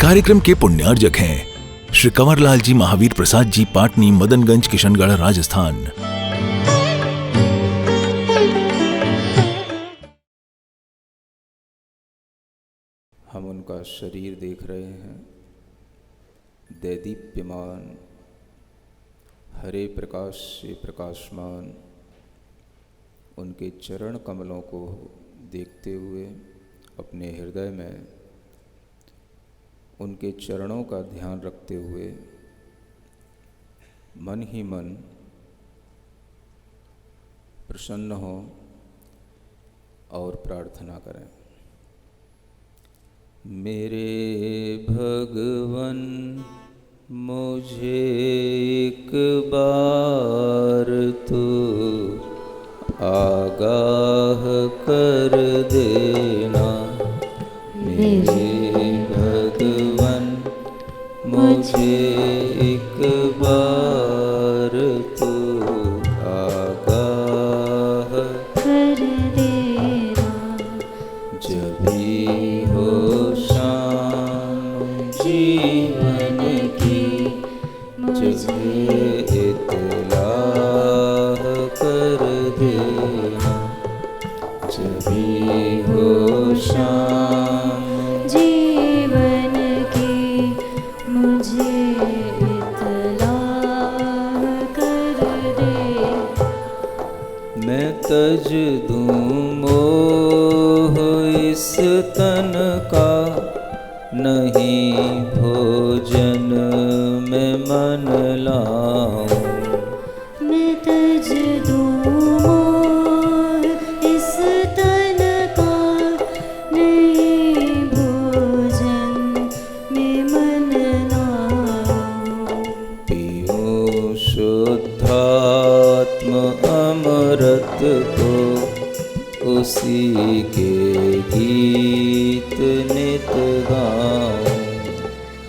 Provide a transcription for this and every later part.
कार्यक्रम के पुण्यार्जक हैं श्री कंवरलाल जी महावीर प्रसाद जी, पाटनी, मदनगंज, किशनगढ़, राजस्थान। हम उनका शरीर देख रहे हैं, दैदीप्यमान, हरे प्रकाश से प्रकाशमान। उनके चरण कमलों को देखते हुए अपने हृदय में उनके चरणों का ध्यान रखते हुए मन ही मन प्रसन्न हो और प्रार्थना करें। मेरे भगवन मुझे एक बार तो आगाह कर देना। मेरे भगवन मुझे एक बार तो आगाह कर देना। जब भी हो शाम जीवन की मुझे इत्तलाह कर देना। जब भी हो शाम जीवन की मुझे इत्तलाह कर दे। मैं तज दूँ मोह इस तन का, नहीं भोजन में मन लाऊं। मैं तज दूँ मोह इस तन का, नहीं भोजन में मन लाऊं। पीऊँ शुद्धात्म अमृत को, उसी के गीत नित गाऊं।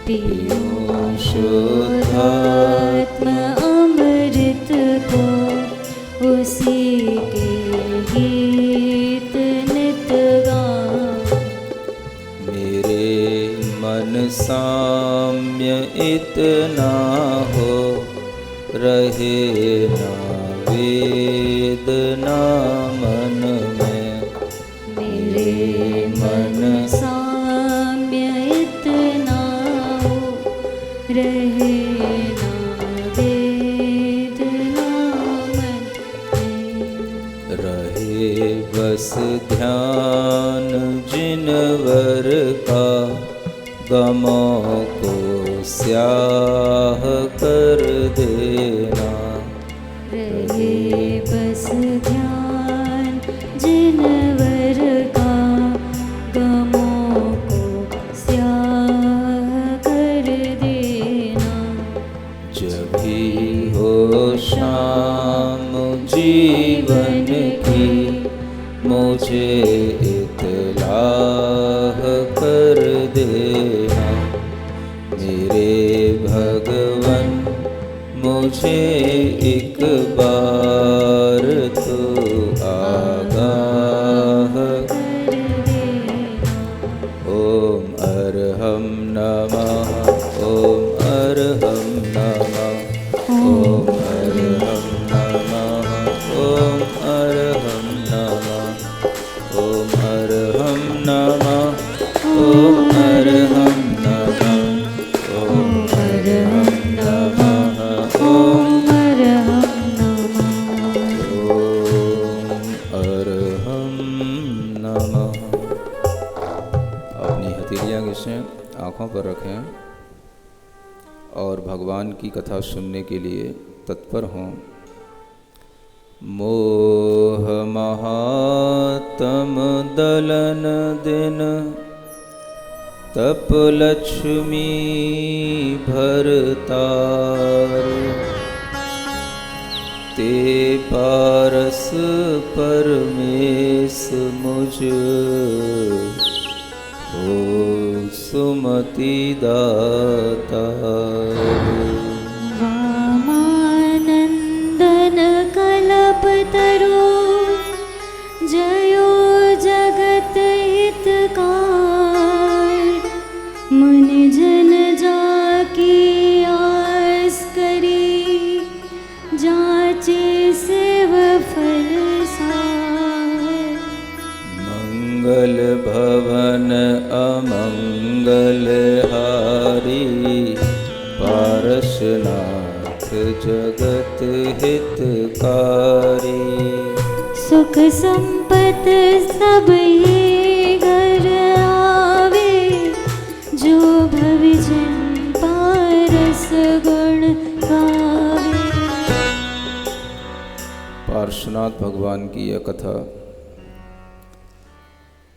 पीऊँ शुद्धात्म अमृत को, उसी के गीत नित गाऊं। मेरे मन साम्य इतना हो, रहे ना वेदना मन में। मेरे मन साम्य इतना हो, रहे ना वेदना मन में। रहे बस ध्यान जिनवर का, गमों को स्याह कर देना। रहे बस ध्यान जिनवर का, गमों को स्याह कर देना। जब भी हो शाम जीवन की मुझे इत्तलाह कर देना। मेरे भगवन मुझे एक बार तो आगाह कर देना। ओम अर्हं नमः, ओम अर्हं नमः, ओम अर्हं नमः, ओम अर्हं नमः, ओम अर्हं नमः, ओम अर्हं नमः, ओम अर्हं नमः, ओम अर्हं नमः, ओम अर्हं नमः। अपनी हथेलियाँ घिसें, आँखों पर रखें और भगवान की कथा सुनने के लिए तत्पर हों। मोह महात्म दलन दिन, तप लक्ष्मी भरतार। ते पारस परमेश मुझ, हो सुमति दातार। वामानंदन कल्पतरो, जयो जगत हितकार। मन जय दशनाथ जगत हितकारी। सुख संपत सब ये घर आवे, जो भविजन पारस गुण गावे। पार्श्वनाथ भगवान की यह कथा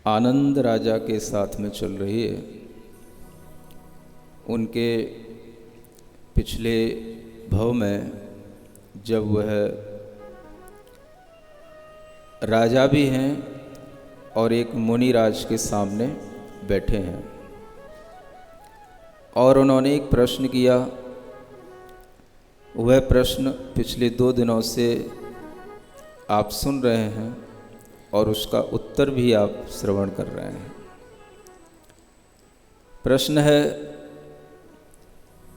आनंद राजा के साथ में चल रही है। उनके पिछले भव में जब वह राजा भी हैं और एक मुनिराज के सामने बैठे हैं और उन्होंने एक प्रश्न किया। वह प्रश्न पिछले 2 दिनों से आप सुन रहे हैं और उसका उत्तर भी आप श्रवण कर रहे हैं। प्रश्न है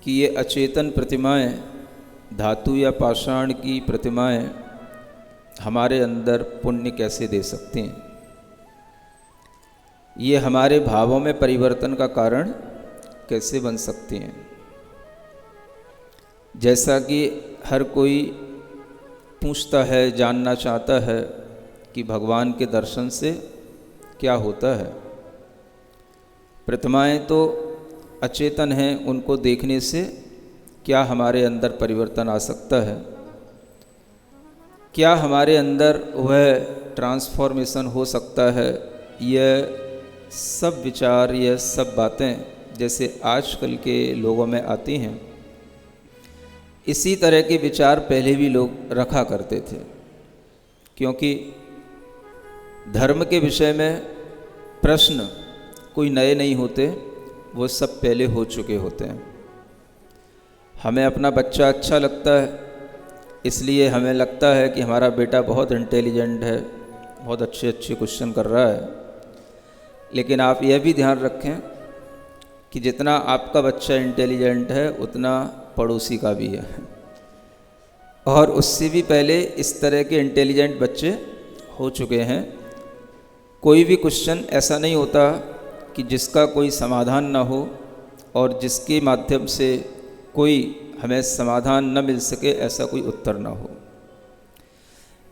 कि ये अचेतन प्रतिमाएं, धातु या पाषाण की प्रतिमाएं हमारे अंदर पुण्य कैसे दे सकती हैं? ये हमारे भावों में परिवर्तन का कारण कैसे बन सकती हैं? जैसा कि हर कोई पूछता है, जानना चाहता है कि भगवान के दर्शन से क्या होता है। प्रतिमाएं तो अचेतन हैं, उनको देखने से क्या हमारे अंदर परिवर्तन आ सकता है? क्या हमारे अंदर वह ट्रांसफॉर्मेशन हो सकता है? यह सब विचार, यह सब बातें जैसे आजकल के लोगों में आती हैं, इसी तरह के विचार पहले भी लोग रखा करते थे। क्योंकि धर्म के विषय में प्रश्न कोई नए नहीं होते, वो सब पहले हो चुके होते हैं। हमें अपना बच्चा अच्छा लगता है, इसलिए हमें लगता है कि हमारा बेटा बहुत इंटेलिजेंट है, बहुत अच्छे अच्छे क्वेश्चन कर रहा है। लेकिन आप यह भी ध्यान रखें कि जितना आपका बच्चा इंटेलिजेंट है, उतना पड़ोसी का भी है, और उससे भी पहले इस तरह के इंटेलिजेंट बच्चे हो चुके हैं। कोई भी क्वेश्चन ऐसा नहीं होता कि जिसका कोई समाधान ना हो और जिसके माध्यम से कोई हमें समाधान न मिल सके, ऐसा कोई उत्तर ना हो।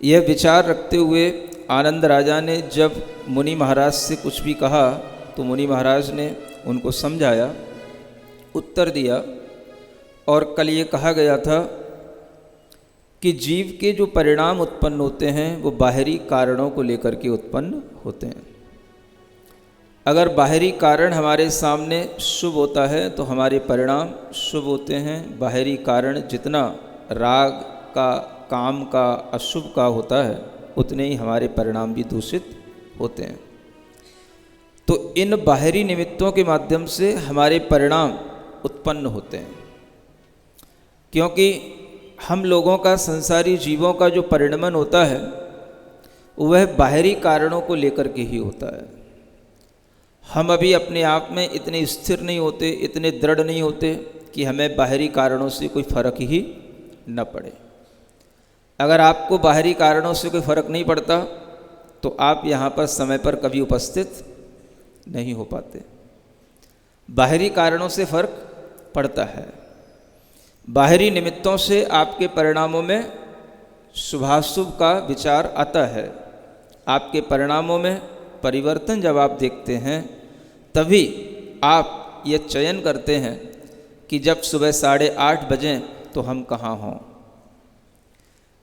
यह विचार रखते हुए आनंद राजा ने जब मुनि महाराज से कुछ भी कहा तो मुनि महाराज ने उनको समझाया, उत्तर दिया। और कल ये कहा गया था कि जीव के जो परिणाम उत्पन्न होते हैं वो बाहरी कारणों को लेकर के उत्पन्न होते हैं। अगर बाहरी कारण हमारे सामने शुभ होता है तो हमारे परिणाम शुभ होते हैं। बाहरी कारण जितना राग का, काम का, अशुभ का होता है, उतने ही हमारे परिणाम भी दूषित होते हैं। तो इन बाहरी निमित्तों के माध्यम से हमारे परिणाम उत्पन्न होते हैं। क्योंकि हम लोगों का, संसारी जीवों का जो परिणमन होता है वह बाहरी कारणों को लेकर के ही होता है। हम अभी अपने आप में इतने स्थिर नहीं होते, इतने दृढ़ नहीं होते कि हमें बाहरी कारणों से कोई फर्क ही न पड़े। अगर आपको बाहरी कारणों से कोई फर्क नहीं पड़ता तो आप यहाँ पर समय पर कभी उपस्थित नहीं हो पाते। बाहरी कारणों से फर्क पड़ता है। बाहरी निमित्तों से आपके परिणामों में शुभाशुभ का विचार आता है। आपके परिणामों में परिवर्तन जब आप देखते हैं, तभी आप ये चयन करते हैं कि जब सुबह 8:30 बजें तो हम कहाँ हों।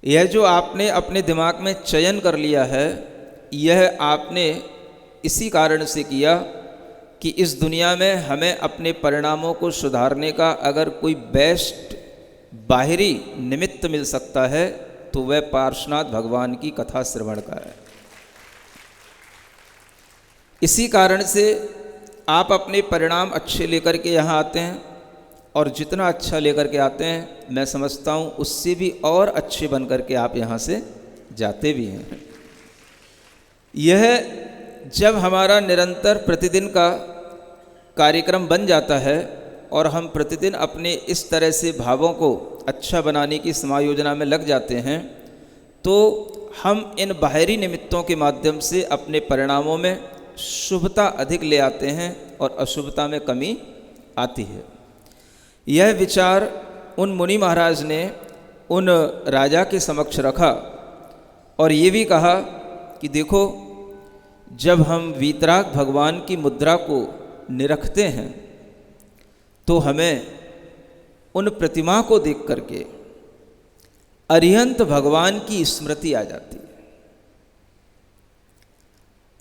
यह जो आपने अपने दिमाग में चयन कर लिया है, यह आपने इसी कारण से किया कि इस दुनिया में हमें अपने परिणामों को सुधारने का अगर कोई बेस्ट बाहरी निमित्त मिल सकता है तो वह पार्श्वनाथ भगवान की कथा श्रवण का है। इसी कारण से आप अपने परिणाम अच्छे लेकर के यहाँ आते हैं, और जितना अच्छा लेकर के आते हैं, मैं समझता हूँ उससे भी और अच्छे बन कर के आप यहाँ से जाते भी हैं। यह जब हमारा निरंतर प्रतिदिन का कार्यक्रम बन जाता है और हम प्रतिदिन अपने इस तरह से भावों को अच्छा बनाने की समायोजना में लग जाते हैं, तो हम इन बाहरी निमित्तों के माध्यम से अपने परिणामों में शुभता अधिक ले आते हैं और अशुभता में कमी आती है। यह विचार उन मुनि महाराज ने उन राजा के समक्ष रखा और ये भी कहा कि देखो, जब हम वीतराग भगवान की मुद्रा को निरखते हैं तो हमें उन प्रतिमा को देख करके अरिहंत भगवान की स्मृति आ जाती है।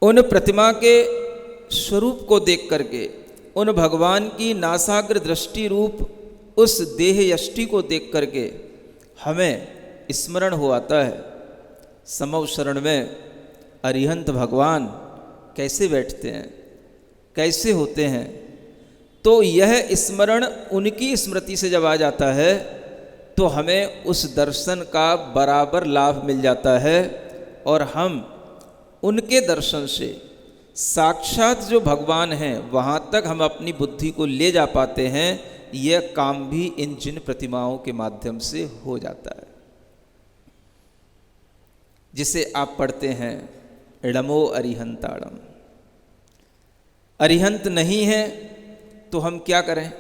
उन प्रतिमा के स्वरूप को देख करके, उन भगवान की नासाग्र दृष्टि रूप उस देह यष्टि को देख करके हमें स्मरण हो आता है, समव शरण में अरिहंत भगवान कैसे बैठते हैं, कैसे होते हैं। तो यह स्मरण उनकी स्मृति से जब आ जाता है तो हमें उस दर्शन का बराबर लाभ मिल जाता है और हम उनके दर्शन से साक्षात जो भगवान हैं वहाँ तक हम अपनी बुद्धि को ले जा पाते हैं। यह काम भी इन जिन प्रतिमाओं के माध्यम से हो जाता है, जिसे आप पढ़ते हैं इडमो अरिहंताड़म। अरिहंत नहीं है तो हम क्या करें?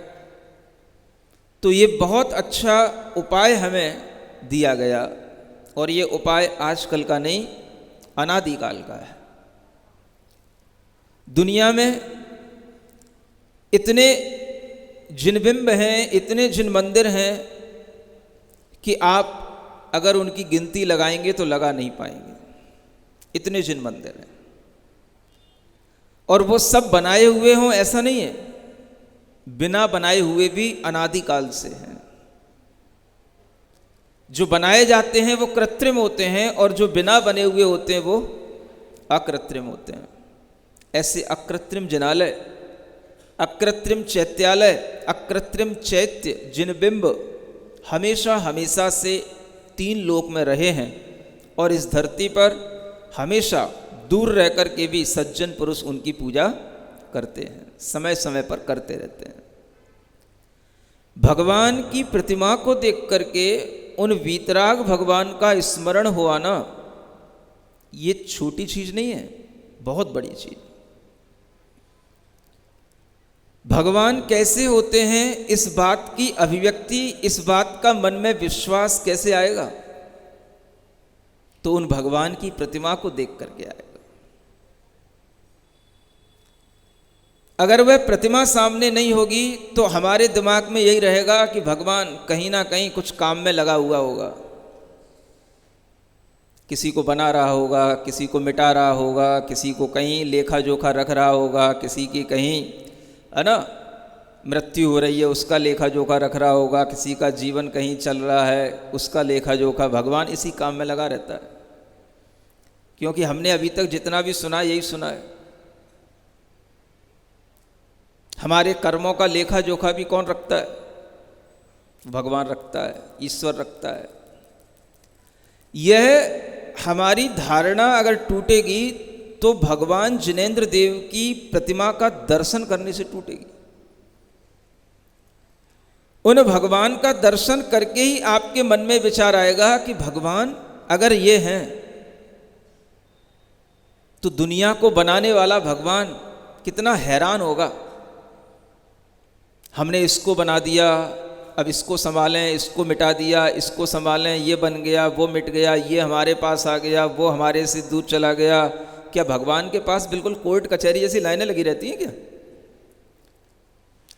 तो ये बहुत अच्छा उपाय हमें दिया गया और ये उपाय आजकल का नहीं, अनादिकाल का है। दुनिया में इतने जिन बिंब हैं, इतने जिन मंदिर हैं कि आप अगर उनकी गिनती लगाएंगे तो लगा नहीं पाएंगे। इतने जिन मंदिर हैं और वो सब बनाए हुए हों ऐसा नहीं है, बिना बनाए हुए भी अनादिकाल से हैं। जो बनाए जाते हैं वो कृत्रिम होते हैं और जो बिना बने हुए होते हैं वो अकृत्रिम होते हैं। ऐसे अकृत्रिम जिनालय, अकृत्रिम चैत्यालय, अकृत्रिम चैत्य, जिन बिंब हमेशा हमेशा से 3 लोक में रहे हैं और इस धरती पर हमेशा दूर रह कर के भी सज्जन पुरुष उनकी पूजा करते हैं, समय समय पर करते रहते हैं। भगवान की प्रतिमा को देख करके उन वीतराग भगवान का स्मरण हुआ ना, ये छोटी चीज नहीं है, बहुत बड़ी चीज। भगवान कैसे होते हैं इस बात की अभिव्यक्ति, इस बात का मन में विश्वास कैसे आएगा? तो उन भगवान की प्रतिमा को देख करके आएगा। अगर वह प्रतिमा सामने नहीं होगी तो हमारे दिमाग में यही रहेगा कि भगवान कहीं ना कहीं कुछ काम में लगा हुआ होगा, किसी को बना रहा होगा, किसी को मिटा रहा होगा, किसी को कहीं लेखा जोखा रख रहा होगा, किसी की कहीं है ना मृत्यु हो रही है उसका लेखा जोखा रख रहा होगा, किसी का जीवन कहीं चल रहा है उसका लेखा जोखा। भगवान इसी काम में लगा रहता है, क्योंकि हमने अभी तक जितना भी सुना यही सुना है। हमारे कर्मों का लेखा जोखा भी कौन रखता है? भगवान रखता है, ईश्वर रखता है। यह हमारी धारणा अगर टूटेगी तो भगवान जिनेंद्र देव की प्रतिमा का दर्शन करने से टूटेगी। उन भगवान का दर्शन करके ही आपके मन में विचार आएगा कि भगवान अगर ये हैं तो दुनिया को बनाने वाला भगवान कितना हैरान होगा। हमने इसको बना दिया, अब इसको संभालें, इसको मिटा दिया, इसको संभालें, ये बन गया, वो मिट गया, ये हमारे पास आ गया, वो हमारे से दूर चला गया। क्या भगवान के पास बिल्कुल कोर्ट कचहरी जैसी लाइनें लगी रहती हैं क्या?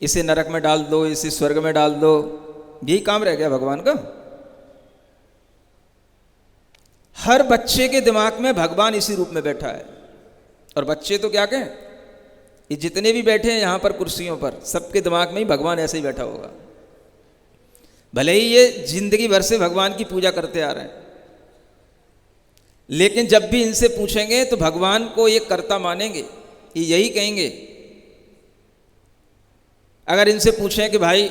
इसे नरक में डाल दो, इसे स्वर्ग में डाल दो, यही काम रह गया भगवान का? हर बच्चे के दिमाग में भगवान इसी रूप में बैठा है। और बच्चे तो क्या कहें, ये जितने भी बैठे हैं यहाँ पर कुर्सियों पर, सबके दिमाग में ही भगवान ऐसे ही बैठा होगा। भले ही ये जिंदगी भर से भगवान की पूजा करते आ रहे हैं, लेकिन जब भी इनसे पूछेंगे तो भगवान को ये कर्ता मानेंगे, ये यही कहेंगे। अगर इनसे पूछें कि भाई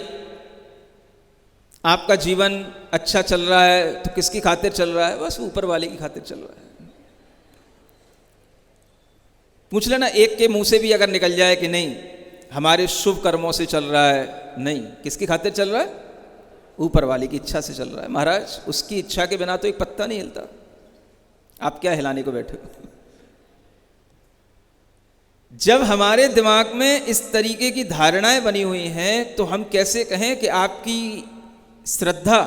आपका जीवन अच्छा चल रहा है तो किसकी खातिर चल रहा है? बस ऊपर वाले की खातिर चल रहा है। पूछ लेना एक के मुंह से भी अगर निकल जाए कि नहीं हमारे शुभ कर्मों से चल रहा है, नहीं, किसकी खातिर चल रहा है? ऊपर वाले की इच्छा से चल रहा है। महाराज उसकी इच्छा के बिना तो एक पत्ता नहीं हिलता, आप क्या हिलाने को बैठे हो? जब हमारे दिमाग में इस तरीके की धारणाएं बनी हुई हैं तो हम कैसे कहें कि आपकी श्रद्धा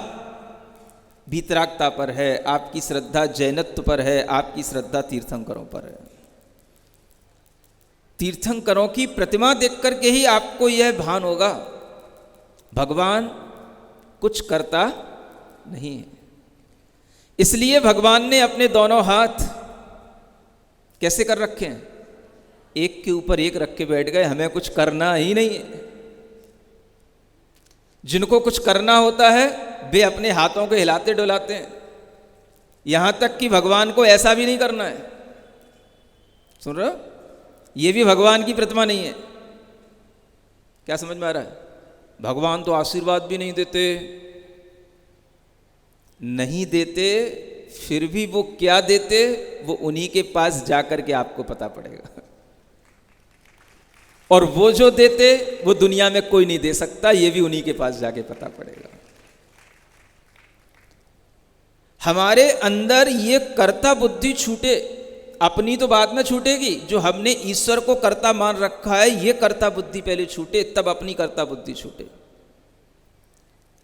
वीतरागता पर है, आपकी श्रद्धा जैनत्व पर है, आपकी श्रद्धा तीर्थंकरों पर है। तीर्थंकरों की प्रतिमा देख करके ही आपको यह भान होगा भगवान कुछ करता नहीं है। इसलिए भगवान ने अपने दोनों हाथ कैसे कर रखे हैं, एक के ऊपर एक रख के बैठ गए, हमें कुछ करना ही नहीं है। जिनको कुछ करना होता है वे अपने हाथों को हिलाते डुलाते हैं, यहां तक कि भगवान को ऐसा भी नहीं करना है। सुन रहे हो, ये भी भगवान की प्रतिमा नहीं है। क्या समझ में आ रहा है? भगवान तो आशीर्वाद भी नहीं देते, नहीं देते, फिर भी वो क्या देते वो उन्हीं के पास जाकर के आपको पता पड़ेगा। और वो जो देते वो दुनिया में कोई नहीं दे सकता, ये भी उन्हीं के पास जाके पता पड़ेगा। हमारे अंदर ये कर्ता बुद्धि छूटे, अपनी तो बाद में छूटेगी, जो हमने ईश्वर को कर्ता मान रखा है ये कर्ता बुद्धि पहले छूटे, तब अपनी कर्ता बुद्धि छूटे।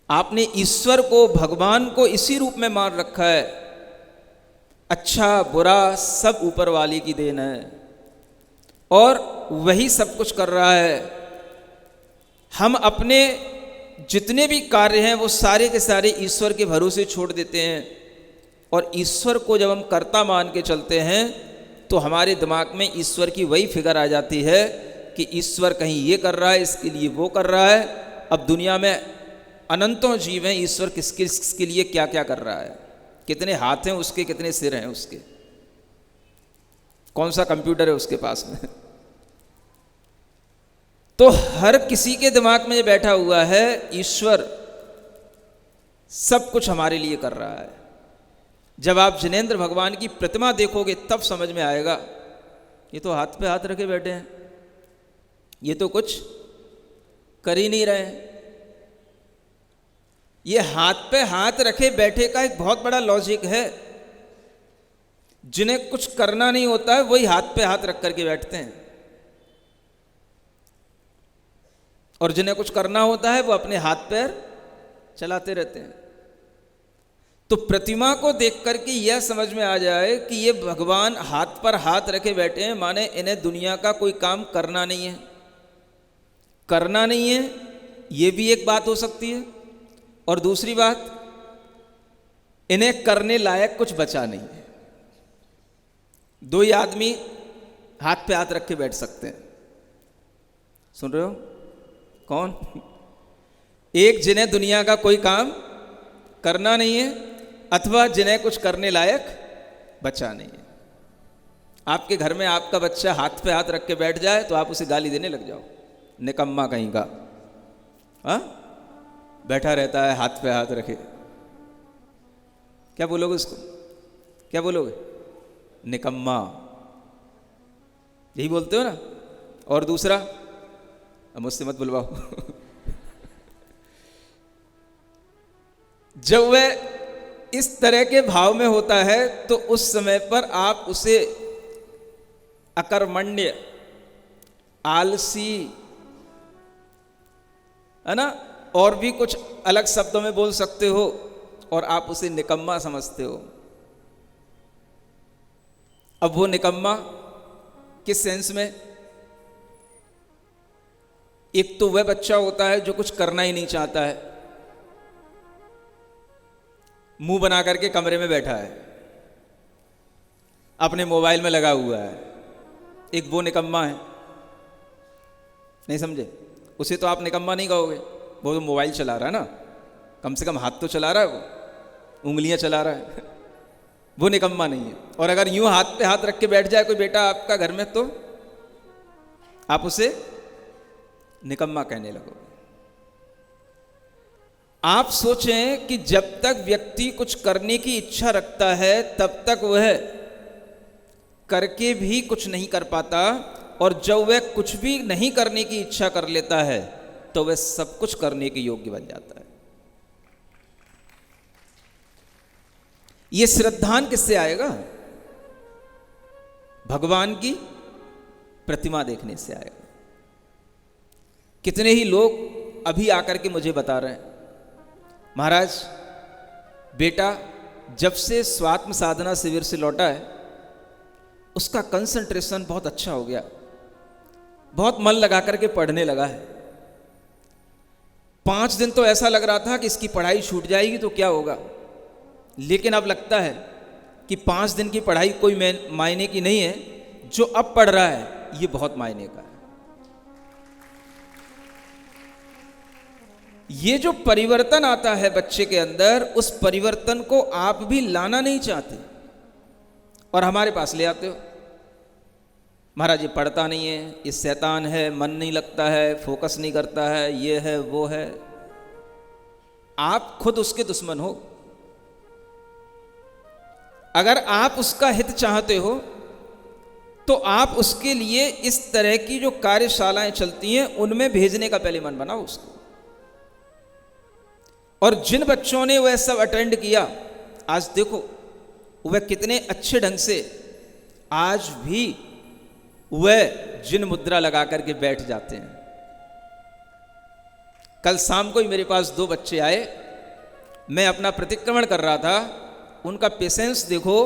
आपने ईश्वर को, भगवान को इसी रूप में मान रखा है, अच्छा बुरा सब ऊपर वाले की देन है और वही सब कुछ कर रहा है। हम अपने जितने भी कार्य हैं वो सारे के सारे ईश्वर के भरोसे छोड़ देते हैं, और ईश्वर को जब हम कर्ता मान के चलते हैं तो हमारे दिमाग में ईश्वर की वही फिगर आ जाती है कि ईश्वर कहीं ये कर रहा है, इसके लिए वो कर रहा है। अब दुनिया में अनंतों जीव हैं, ईश्वर किसके लिए क्या क्या कर रहा है, कितने हाथ हैं उसके, कितने सिर हैं उसके, कौन सा कंप्यूटर है उसके पास में। तो हर किसी के दिमाग में ये बैठा हुआ है ईश्वर सब कुछ हमारे लिए कर रहा है। जब आप जिनेंद्र भगवान की प्रतिमा देखोगे तब समझ में आएगा, ये तो हाथ पे हाथ रखे बैठे हैं, ये तो कुछ कर ही नहीं रहे हैं। ये हाथ पे हाथ रखे बैठे का एक बहुत बड़ा लॉजिक है। जिन्हें कुछ करना नहीं होता है वही हाथ पे हाथ रख करके बैठते हैं, और जिन्हें कुछ करना होता है वो अपने हाथ पैर चलाते रहते हैं। तो प्रतिमा को देख करके यह समझ में आ जाए कि ये भगवान हाथ पर हाथ रखे बैठे हैं, माने इन्हें दुनिया का कोई काम करना नहीं है। करना नहीं है ये भी एक बात हो सकती है, और दूसरी बात इन्हें करने लायक कुछ बचा नहीं है। दो ही आदमी हाथ पे हाथ रख के बैठ सकते हैं, सुन रहे हो? कौन? एक जिन्हें दुनिया का कोई काम करना नहीं है, अथवा जिन्हें कुछ करने लायक बचा नहीं है। आपके घर में आपका बच्चा हाथ पे हाथ रख के बैठ जाए तो आप उसे गाली देने लग जाओ, निकम्मा कहीं का, हाँ बैठा रहता है हाथ पे हाथ रखे। क्या बोलोगे उसको? क्या बोलोगे? निकम्मा, यही बोलते हो ना। और दूसरा, अब मुझसे मत बुलवाओ। जब वह इस तरह के भाव में होता है तो उस समय पर आप उसे अकर्मण्य, आलसी, है ना, और भी कुछ अलग शब्दों में बोल सकते हो, और आप उसे निकम्मा समझते हो। अब वो निकम्मा किस सेंस में? एक तो वह बच्चा होता है जो कुछ करना ही नहीं चाहता है, मुंह बना करके कमरे में बैठा है, अपने मोबाइल में लगा हुआ है। एक वो निकम्मा है, नहीं समझे? उसे तो आप निकम्मा नहीं कहोगे, वो तो मोबाइल चला रहा है ना, कम से कम हाथ तो चला रहा है, वो उंगलियां चला रहा है। वो निकम्मा नहीं है। और अगर यूं हाथ पे हाथ रख के बैठ जाए कोई बेटा आपका घर में तो आप उसे निकम्मा कहने लगोगे। आप सोचें कि जब तक व्यक्ति कुछ करने की इच्छा रखता है तब तक वह करके भी कुछ नहीं कर पाता, और जब वह कुछ भी नहीं करने की इच्छा कर लेता है तो वह सब कुछ करने के योग्य बन जाता है। यह श्रद्धान किससे आएगा? भगवान की प्रतिमा देखने से आएगा। कितने ही लोग अभी आकर के मुझे बता रहे हैं, महाराज बेटा जब से स्वात्म साधना शिविर से लौटा है उसका कंसंट्रेशन बहुत अच्छा हो गया, बहुत मन लगा करके पढ़ने लगा है। 5 दिन तो ऐसा लग रहा था कि इसकी पढ़ाई छूट जाएगी तो क्या होगा, लेकिन अब लगता है कि 5 दिन की पढ़ाई कोई मायने की नहीं है, जो अब पढ़ रहा है ये बहुत मायने का है। ये जो परिवर्तन आता है बच्चे के अंदर, उस परिवर्तन को आप भी लाना नहीं चाहते और हमारे पास ले आते हो। महाराज ये पढ़ता नहीं है, ये शैतान है, मन नहीं लगता है, फोकस नहीं करता है, ये है वो है। आप खुद उसके दुश्मन हो। अगर आप उसका हित चाहते हो तो आप उसके लिए इस तरह की जो कार्यशालाएं चलती हैं उनमें भेजने का पहले मन बनाओ उसको। और जिन बच्चों ने वह सब अटेंड किया, आज देखो वह कितने अच्छे ढंग से आज भी वह जिन मुद्रा लगा करके बैठ जाते हैं। कल शाम को ही मेरे पास 2 बच्चे आए, मैं अपना प्रतिक्रमण कर रहा था, उनका पेशेंस देखो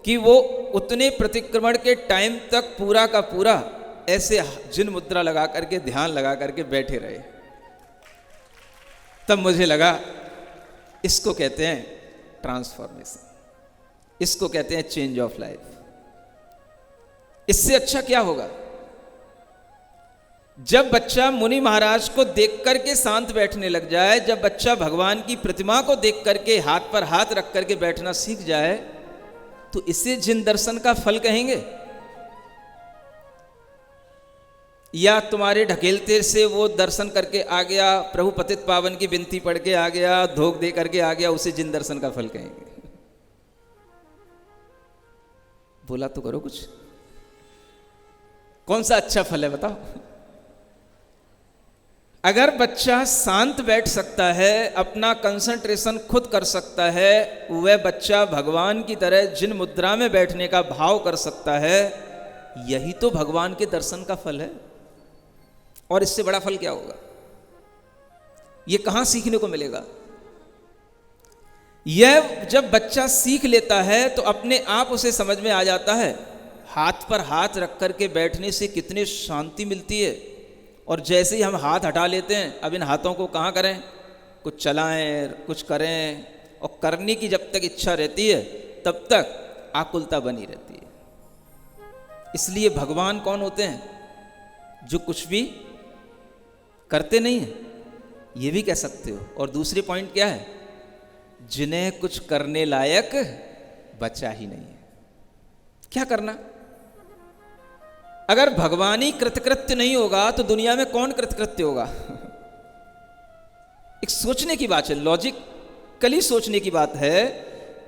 कि वो उतने प्रतिक्रमण के टाइम तक पूरा का पूरा ऐसे जिन मुद्रा लगा करके ध्यान लगा करके बैठे रहे। तब मुझे लगा इसको कहते हैं ट्रांसफॉर्मेशन, इसको कहते हैं चेंज ऑफ लाइफ। इससे अच्छा क्या होगा? जब बच्चा मुनि महाराज को देख करके शांत बैठने लग जाए, जब बच्चा भगवान की प्रतिमा को देख करके हाथ पर हाथ रख करके बैठना सीख जाए, तो इसे जिन दर्शन का फल कहेंगे या तुम्हारे ढकेलते से वो दर्शन करके आ गया, प्रभु पतित पावन की विनती पढ़ के आ गया, धोख दे करके आ गया, उसे जिन दर्शन का फल कहेंगे? बोला तो करो कुछ, कौन सा अच्छा फल है बताओ? अगर बच्चा शांत बैठ सकता है, अपना कंसंट्रेशन खुद कर सकता है, वह बच्चा भगवान की तरह जिन मुद्रा में बैठने का भाव कर सकता है, यही तो भगवान के दर्शन का फल है। और इससे बड़ा फल क्या होगा? ये कहां सीखने को मिलेगा? यह जब बच्चा सीख लेता है तो अपने आप उसे समझ में आ जाता है, हाथ पर हाथ रख करके बैठने से कितनी शांति मिलती है। और जैसे ही हम हाथ हटा लेते हैं, अब इन हाथों को कहाँ करें, कुछ चलाएं, कुछ करें, और करने की जब तक इच्छा रहती है तब तक आकुलता बनी रहती है। इसलिए भगवान कौन होते हैं? जो कुछ भी करते नहीं है, ये भी कह सकते हो। और दूसरी पॉइंट क्या है? जिन्हें कुछ करने लायक बचा ही नहीं है। क्या करना? अगर भगवान ही कृतकृत्य नहीं होगा तो दुनिया में कौन कृतकृत्य होगा? एक सोचने की बात है, लॉजिकली सोचने की बात है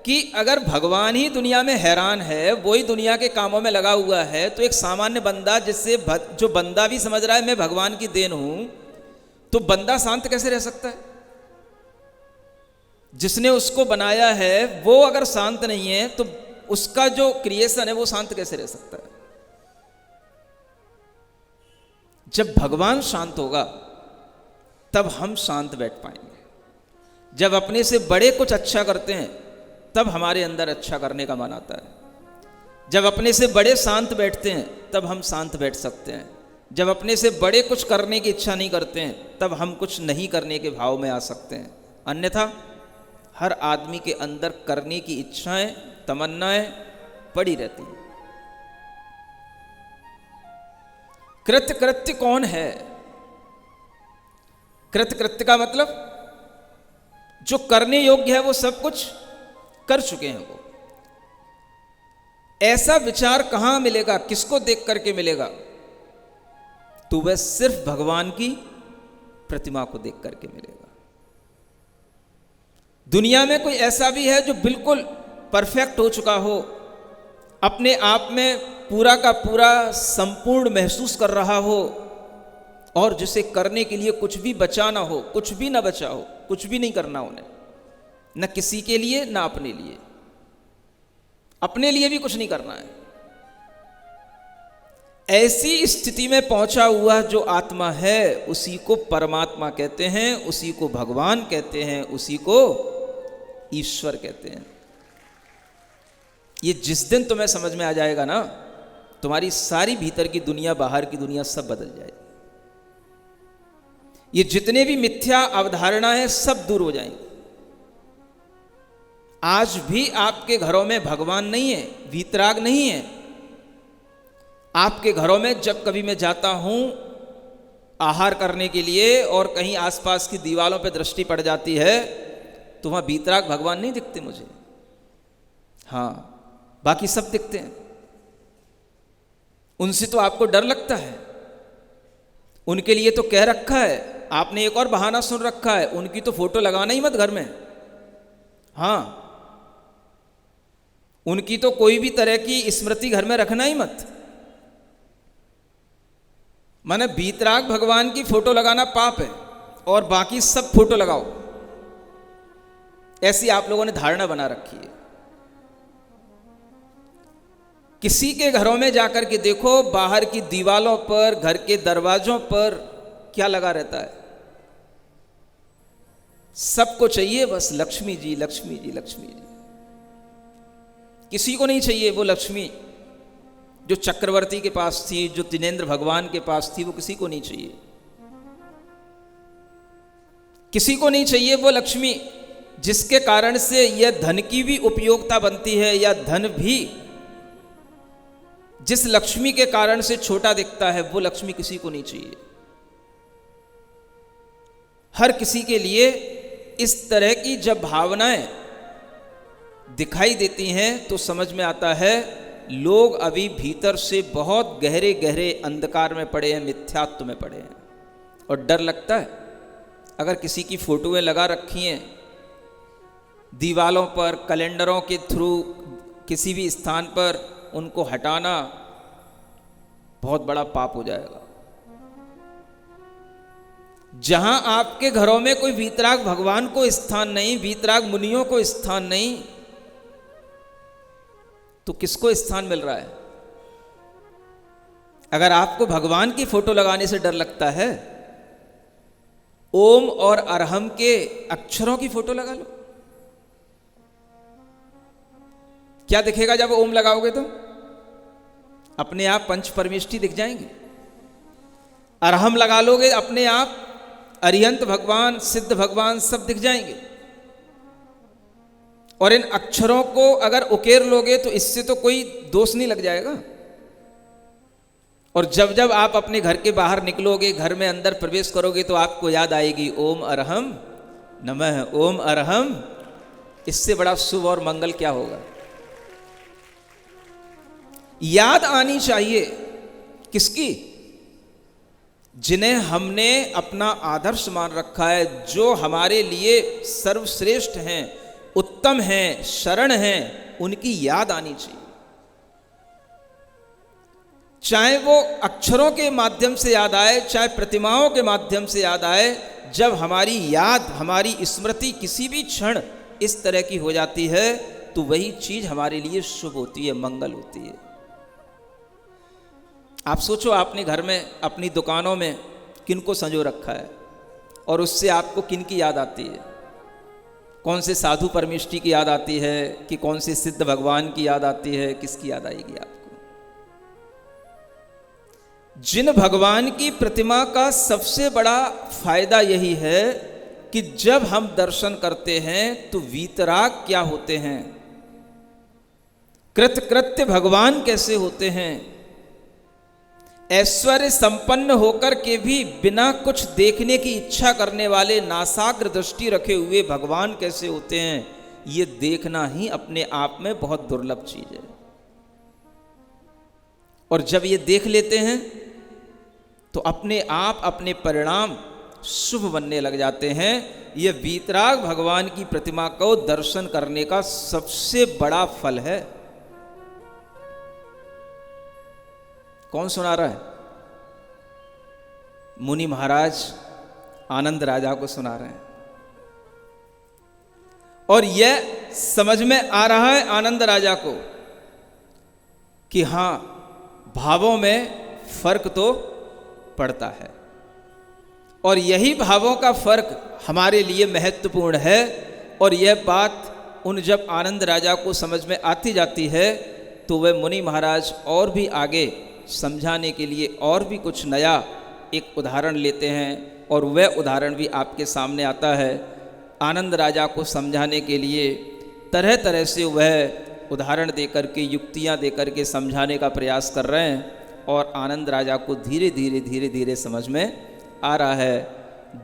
कि अगर भगवान ही दुनिया में हैरान है, वही दुनिया के कामों में लगा हुआ है, तो एक सामान्य बंदा जिससे जो बंदा भी समझ रहा है मैं भगवान की देन हूं, तो बंदा शांत कैसे रह सकता है? जिसने उसको बनाया है वो अगर शांत नहीं है तो उसका जो क्रिएशन है वो शांत कैसे रह सकता है? जब भगवान शांत होगा तब हम शांत बैठ पाएंगे। जब अपने से बड़े कुछ अच्छा करते हैं तब हमारे अंदर अच्छा करने का मन आता है। जब अपने से बड़े शांत बैठते हैं तब हम शांत बैठ सकते हैं। जब अपने से बड़े कुछ करने की इच्छा नहीं करते हैं तब हम कुछ नहीं करने के भाव में आ सकते हैं। अन्यथा हर आदमी के अंदर करने की इच्छाएं, तमन्नाएं पड़ी रहती हैं। कृतकृत्य कौन है? कृतकृत्य का मतलब जो करने योग्य है वो सब कुछ कर चुके हैं। वो ऐसा विचार कहां मिलेगा, किसको देख करके मिलेगा? तो वह सिर्फ भगवान की प्रतिमा को देख करके मिलेगा। दुनिया में कोई ऐसा भी है जो बिल्कुल परफेक्ट हो चुका हो, अपने आप में पूरा का पूरा संपूर्ण महसूस कर रहा हो, और जिसे करने के लिए कुछ भी बचा ना हो, कुछ भी ना बचा हो, कुछ भी नहीं करना उन्हें, न किसी के लिए ना अपने लिए, अपने लिए भी कुछ नहीं करना है। ऐसी स्थिति में पहुंचा हुआ जो आत्मा है उसी को परमात्मा कहते हैं, उसी को भगवान कहते हैं, उसी को ईश्वर कहते हैं। ये जिस दिन तुम्हें समझ में आ जाएगा ना, तुम्हारी सारी भीतर की दुनिया, बाहर की दुनिया सब बदल जाएगी। ये जितने भी मिथ्या अवधारणा है सब दूर हो जाएंगे। आज भी आपके घरों में भगवान नहीं है, वीतराग नहीं है। आपके घरों में जब कभी मैं जाता हूं आहार करने के लिए और कहीं आसपास की दीवारों पर दृष्टि पड़ जाती है तो वहां वीतराग भगवान नहीं दिखते मुझे। हाँ, बाकी सब दिखते हैं। उनसे तो आपको डर लगता है, उनके लिए तो कह रखा है, आपने एक और बहाना सुन रखा है, उनकी तो फोटो लगाना ही मत घर में। हाँ, उनकी तो कोई भी तरह की स्मृति घर में रखना ही मत। माने वीतराग भगवान की फोटो लगाना पाप है और बाकी सब फोटो लगाओ, ऐसी आप लोगों ने धारणा बना रखी है। किसी के घरों में जाकर के देखो, बाहर की दीवारों पर, घर के दरवाजों पर क्या लगा रहता है? सबको चाहिए बस लक्ष्मी जी, लक्ष्मी जी, लक्ष्मी जी। किसी को नहीं चाहिए वो लक्ष्मी जो चक्रवर्ती के पास थी, जो तिनेंद्र भगवान के पास थी, वो किसी को नहीं चाहिए। किसी को नहीं चाहिए वो लक्ष्मी जिसके कारण से यह धन की भी उपयोगिता बनती है, या धन भी जिस लक्ष्मी के कारण से छोटा दिखता है, वो लक्ष्मी किसी को नहीं चाहिए। हर किसी के लिए इस तरह की जब भावनाएं दिखाई देती हैं तो समझ में आता है लोग अभी भीतर से बहुत गहरे गहरे अंधकार में पड़े हैं, मिथ्यात्व में पड़े हैं। और डर लगता है अगर किसी की फोटोएं लगा रखी हैं दीवालों पर, कैलेंडरों के थ्रू किसी भी स्थान पर, उनको हटाना बहुत बड़ा पाप हो जाएगा। जहां आपके घरों में कोई वीतराग भगवान को स्थान नहीं, वीतराग मुनियों को स्थान नहीं, तो किसको स्थान मिल रहा है? अगर आपको भगवान की फोटो लगाने से डर लगता है, ओम और अरहम के अक्षरों की फोटो लगा लो। क्या दिखेगा जब ओम लगाओगे तो? अपने आप पंच परमेष्टि दिख जाएंगे। अरहम लगा लोगे, अपने आप अरिहंत भगवान, सिद्ध भगवान सब दिख जाएंगे। और इन अक्षरों को अगर उकेर लोगे तो इससे तो कोई दोष नहीं लग जाएगा। और जब जब आप अपने घर के बाहर निकलोगे, घर में अंदर प्रवेश करोगे, तो आपको याद आएगी ओम अरहम नमः, ओम अरहम। इससे बड़ा शुभ और मंगल क्या होगा? याद आनी चाहिए किसकी? जिन्हें हमने अपना आदर्श मान रखा है, जो हमारे लिए सर्वश्रेष्ठ हैं, उत्तम हैं, शरण हैं, उनकी याद आनी चाहिए। चाहे वो अक्षरों के माध्यम से याद आए, चाहे प्रतिमाओं के माध्यम से याद आए। जब हमारी याद, हमारी स्मृति किसी भी क्षण इस तरह की हो जाती है तो वही चीज हमारे लिए शुभ होती है, मंगल होती है। आप सोचो, आपने घर में, अपनी दुकानों में किन को संजो रखा है और उससे आपको किन की याद आती है? कौन से साधु परमेष्टि की याद आती है कि कौन से सिद्ध भगवान की याद आती है? किसकी याद आएगी आपको? जिन भगवान की प्रतिमा का सबसे बड़ा फायदा यही है कि जब हम दर्शन करते हैं तो वीतराग क्या होते हैं, कृतकृत्य भगवान कैसे होते हैं, ऐश्वर्य संपन्न होकर के भी बिना कुछ देखने की इच्छा करने वाले नासाग्र दृष्टि रखे हुए भगवान कैसे होते हैं, ये देखना ही अपने आप में बहुत दुर्लभ चीज है। और जब ये देख लेते हैं तो अपने आप अपने परिणाम शुभ बनने लग जाते हैं। ये वीतराग भगवान की प्रतिमा को दर्शन करने का सबसे बड़ा फल है। कौन सुना रहा है? मुनि महाराज आनंद राजा को सुना रहे हैं। और यह समझ में आ रहा है आनंद राजा को कि हां, भावों में फर्क तो पड़ता है। और यही भावों का फर्क हमारे लिए महत्वपूर्ण है। और यह बात उन जब आनंद राजा को समझ में आती जाती है तो वह मुनि महाराज और भी आगे समझाने के लिए और भी कुछ नया एक उदाहरण लेते हैं। और वह उदाहरण भी आपके सामने आता है। आनंद राजा को समझाने के लिए तरह तरह से वह उदाहरण देकर के, युक्तियाँ देकर के समझाने का प्रयास कर रहे हैं। और आनंद राजा को धीरे धीरे समझ में आ रहा है।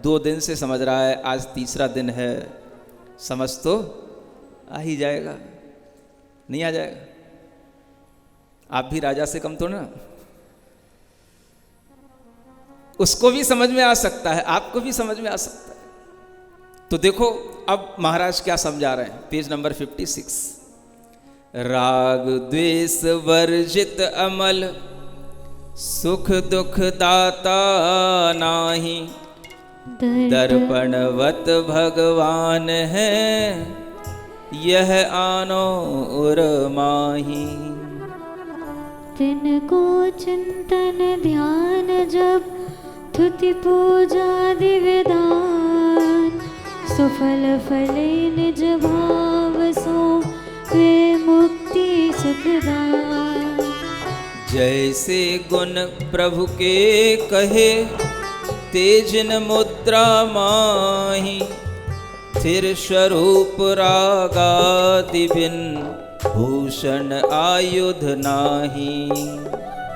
2 दिन से समझ रहा है, आज तीसरा दिन है, समझ तो आ ही जाएगा, नहीं आ जाएगा? आप भी राजा से कम तो ना, उसको भी समझ में आ सकता है, आपको भी समझ में आ सकता है। तो देखो अब महाराज क्या समझा रहे हैं, पेज नंबर 56। राग द्वेष वर्जित अमल, सुख दुख दाता नाही, दर्पणवत भगवान है, यह आनो उर माही। तिनको चिंतन ध्यान जब, थुति पूजा दिविधान, सुफल फले निज भाव सो, वे मुक्ति सुखदान। जैसे गुण प्रभु के कहे, तेजन मुद्रा माही, थिर स्वरूप रागादि बिन, भूषण आयुध नाही।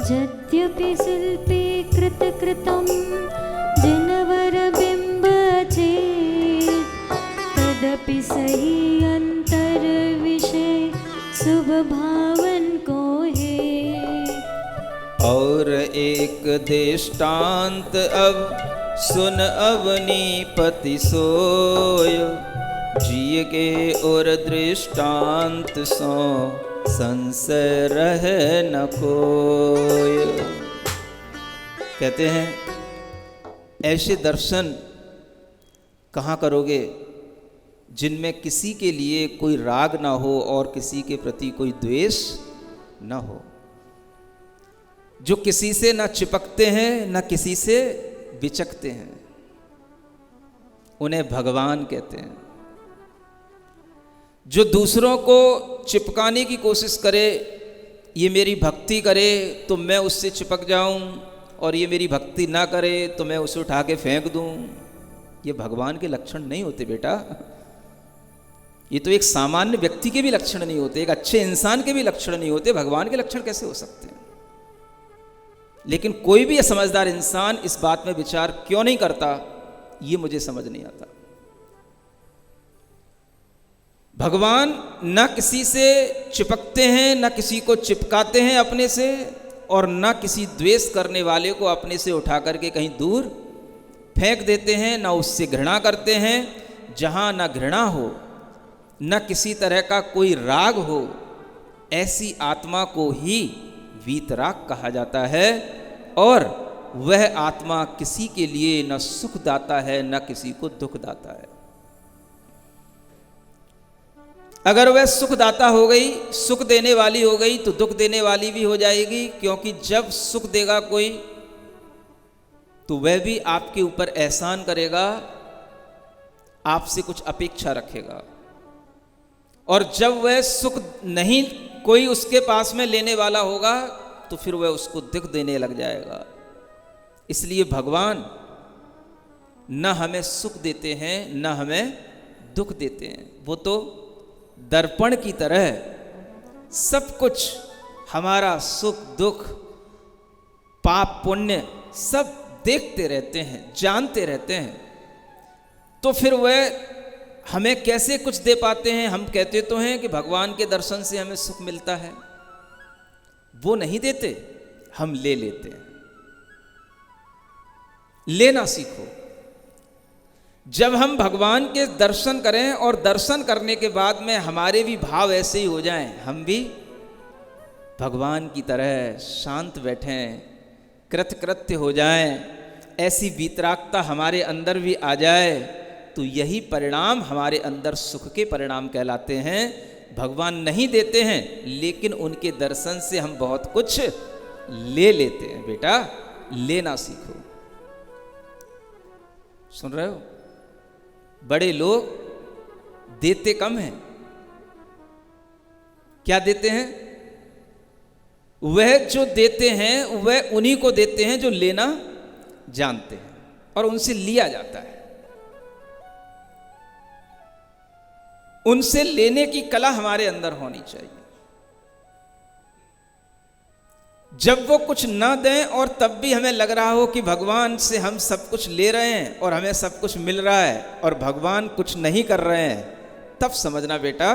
यद्यपि शिल्पी कृत कृतम, जिनवर बिंब चेत, तदपि सही अंतर विषय, शुभ भावन को है। और एक दृष्टांत अब सुन अवनीपति सोय, जिय के और दृष्टांत सो, संशय रह न कोय। कहते हैं ऐसे दर्शन कहाँ करोगे जिनमें किसी के लिए कोई राग ना हो और किसी के प्रति कोई द्वेष ना हो, जो किसी से ना चिपकते हैं ना किसी से बिचकते हैं, उन्हें भगवान कहते हैं। जो दूसरों को चिपकाने की कोशिश करे, ये मेरी भक्ति करे तो मैं उससे चिपक जाऊं, और ये मेरी भक्ति ना करे तो मैं उसे उठा के फेंक दूं, ये भगवान के लक्षण नहीं होते बेटा। ये तो एक सामान्य व्यक्ति के भी लक्षण नहीं होते, एक अच्छे इंसान के भी लक्षण नहीं होते, भगवान के लक्षण कैसे हो सकते हैं? लेकिन कोई भी समझदार इंसान इस बात में विचार क्यों नहीं करता, ये मुझे समझ नहीं आता। भगवान ना किसी से चिपकते हैं, ना किसी को चिपकाते हैं अपने से, और ना किसी द्वेष करने वाले को अपने से उठा करके कहीं दूर फेंक देते हैं, ना उससे घृणा करते हैं। जहाँ ना घृणा हो, ना किसी तरह का कोई राग हो, ऐसी आत्मा को ही वीतराग कहा जाता है। और वह आत्मा किसी के लिए न सुख दाता है, न किसी को दुख दाता है। अगर वह सुखदाता हो गई, सुख देने वाली हो गई, तो दुख देने वाली भी हो जाएगी, क्योंकि जब सुख देगा कोई तो वह भी आपके ऊपर एहसान करेगा, आपसे कुछ अपेक्षा रखेगा। और जब वह सुख नहीं कोई उसके पास में लेने वाला होगा तो फिर वह उसको दुख देने लग जाएगा। इसलिए भगवान न हमें सुख देते हैं, न हमें दुख देते हैं। वो तो दर्पण की तरह सब कुछ, हमारा सुख दुख पाप पुण्य सब देखते रहते हैं, जानते रहते हैं। तो फिर वह हमें कैसे कुछ दे पाते हैं? हम कहते तो हैं कि भगवान के दर्शन से हमें सुख मिलता है, वो नहीं देते, हम ले लेते हैं। लेना सीखो। जब हम भगवान के दर्शन करें और दर्शन करने के बाद में हमारे भी भाव ऐसे ही हो जाएं, हम भी भगवान की तरह शांत बैठें, कृतकृत्य हो जाएं, ऐसी वीतरागता हमारे अंदर भी आ जाए, तो यही परिणाम हमारे अंदर सुख के परिणाम कहलाते हैं। भगवान नहीं देते हैं, लेकिन उनके दर्शन से हम बहुत कुछ ले लेते हैं। बेटा लेना सीखो। सुन रहे हो? बड़े लोग देते कम हैं। क्या देते हैं? वह जो देते हैं वह उन्हीं को देते हैं जो लेना जानते हैं, और उनसे लिया जाता है। उनसे लेने की कला हमारे अंदर होनी चाहिए। जब वो कुछ ना दें और तब भी हमें लग रहा हो कि भगवान से हम सब कुछ ले रहे हैं और हमें सब कुछ मिल रहा है और भगवान कुछ नहीं कर रहे हैं, तब समझना बेटा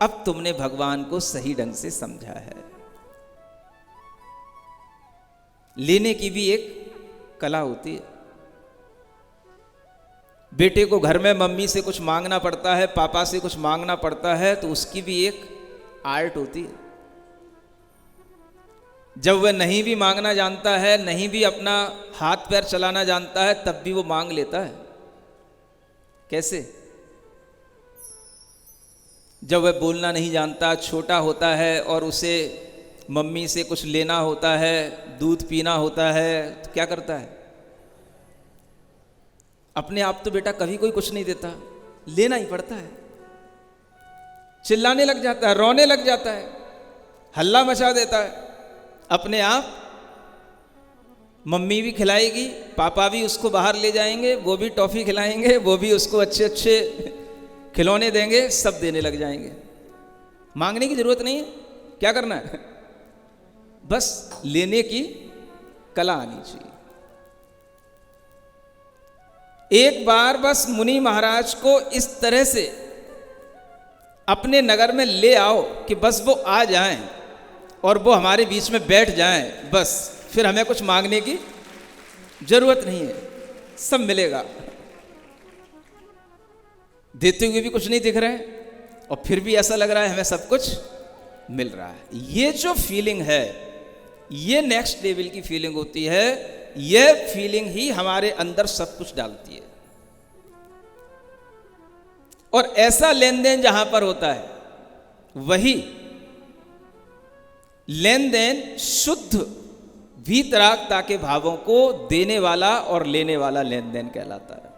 अब तुमने भगवान को सही ढंग से समझा है। लेने की भी एक कला होती है। बेटे को घर में मम्मी से कुछ मांगना पड़ता है, पापा से कुछ मांगना पड़ता है, तो उसकी भी एक आर्ट होती है। जब वह नहीं भी मांगना जानता है, नहीं भी अपना हाथ पैर चलाना जानता है, तब भी वो मांग लेता है। कैसे? जब वह बोलना नहीं जानता, छोटा होता है और उसे मम्मी से कुछ लेना होता है, दूध पीना होता है, तो क्या करता है? अपने आप तो बेटा कभी कोई कुछ नहीं देता, लेना ही पड़ता है। चिल्लाने लग जाता है, रोने लग जाता है, हल्ला मचा देता है। अपने आप मम्मी भी खिलाएगी, पापा भी उसको बाहर ले जाएंगे, वो भी टॉफी खिलाएंगे, वो भी उसको अच्छे अच्छे खिलौने देंगे, सब देने लग जाएंगे। मांगने की जरूरत नहीं है। क्या करना है? बस लेने की कला आनी चाहिए। एक बार बस मुनि महाराज को इस तरह से अपने नगर में ले आओ कि बस वो आ जाएं और वो हमारे बीच में बैठ जाएं, बस फिर हमें कुछ मांगने की जरूरत नहीं है, सब मिलेगा। देते हुए भी कुछ नहीं दिख रहा है और फिर भी ऐसा लग रहा है हमें सब कुछ मिल रहा है। ये जो फीलिंग है, ये नेक्स्ट लेवल की फीलिंग होती है। यह फीलिंग ही हमारे अंदर सब कुछ डालती है। और ऐसा लेन देन जहां पर होता है, वही लेन देन शुद्ध वीतरागता के भावों को देने वाला और लेने वाला लेन देन कहलाता है।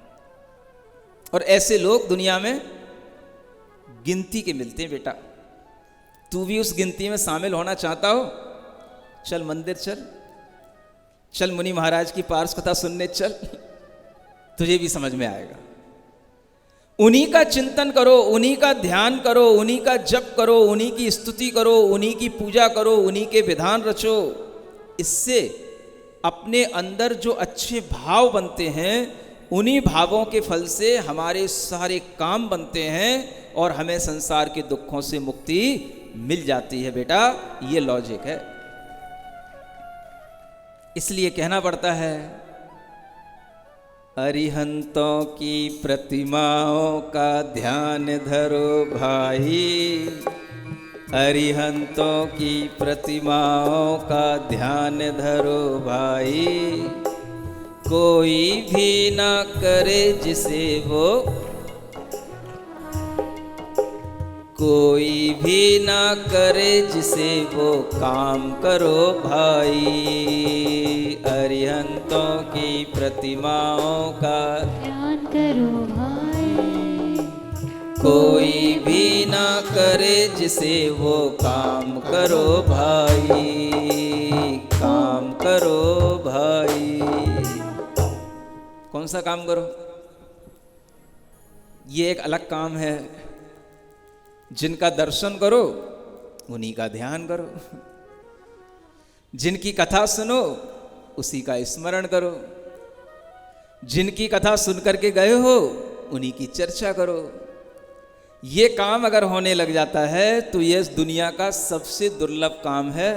और ऐसे लोग दुनिया में गिनती के मिलते हैं। बेटा तू भी उस गिनती में शामिल होना चाहता हो? चल मंदिर चल, चल मुनि महाराज की पार्स कथा सुनने चल, तुझे भी समझ में आएगा। उन्हीं का चिंतन करो, उन्हीं का ध्यान करो, उन्हीं का जप करो, उन्हीं की स्तुति करो, उन्हीं की पूजा करो, उन्हीं के विधान रचो। इससे अपने अंदर जो अच्छे भाव बनते हैं, उन्हीं भावों के फल से हमारे सारे काम बनते हैं और हमें संसार के दुखों से मुक्ति मिल जाती है। बेटा ये लॉजिक है। इसलिए कहना पड़ता है, अरिहंतों की प्रतिमाओं का ध्यान धरो भाई, अरिहंतों की प्रतिमाओं का ध्यान धरो भाई। कोई भी ना करे जिसे वो, कोई भी ना करे जिसे वो काम करो भाई। अरिहंतों की प्रतिमाओं का ध्यान करो भाई। कोई भी ना करे जिसे वो काम करो भाई, काम करो भाई। कौन सा काम करो? ये एक अलग काम है। जिनका दर्शन करो उन्हीं का ध्यान करो, जिनकी कथा सुनो उसी का स्मरण करो, जिनकी कथा सुन करके गए हो उन्हीं की चर्चा करो। ये काम अगर होने लग जाता है तो ये दुनिया का सबसे दुर्लभ काम है।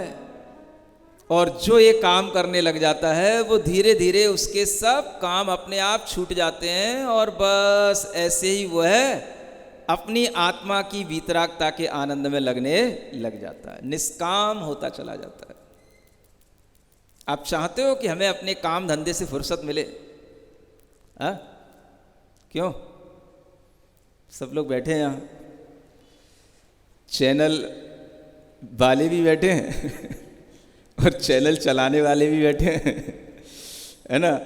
और जो ये काम करने लग जाता है वो धीरे धीरे उसके सब काम अपने आप छूट जाते हैं और बस ऐसे ही वो है अपनी आत्मा की वीतरागता के आनंद में लगने लग जाता है, निष्काम होता चला जाता है। आप चाहते हो कि हमें अपने काम धंधे से फुर्सत मिले? हाँ? क्यों? सब लोग बैठे हैं यहाँ, चैनल वाले भी बैठे हैं और चैनल चलाने वाले भी बैठे हैं, है ना,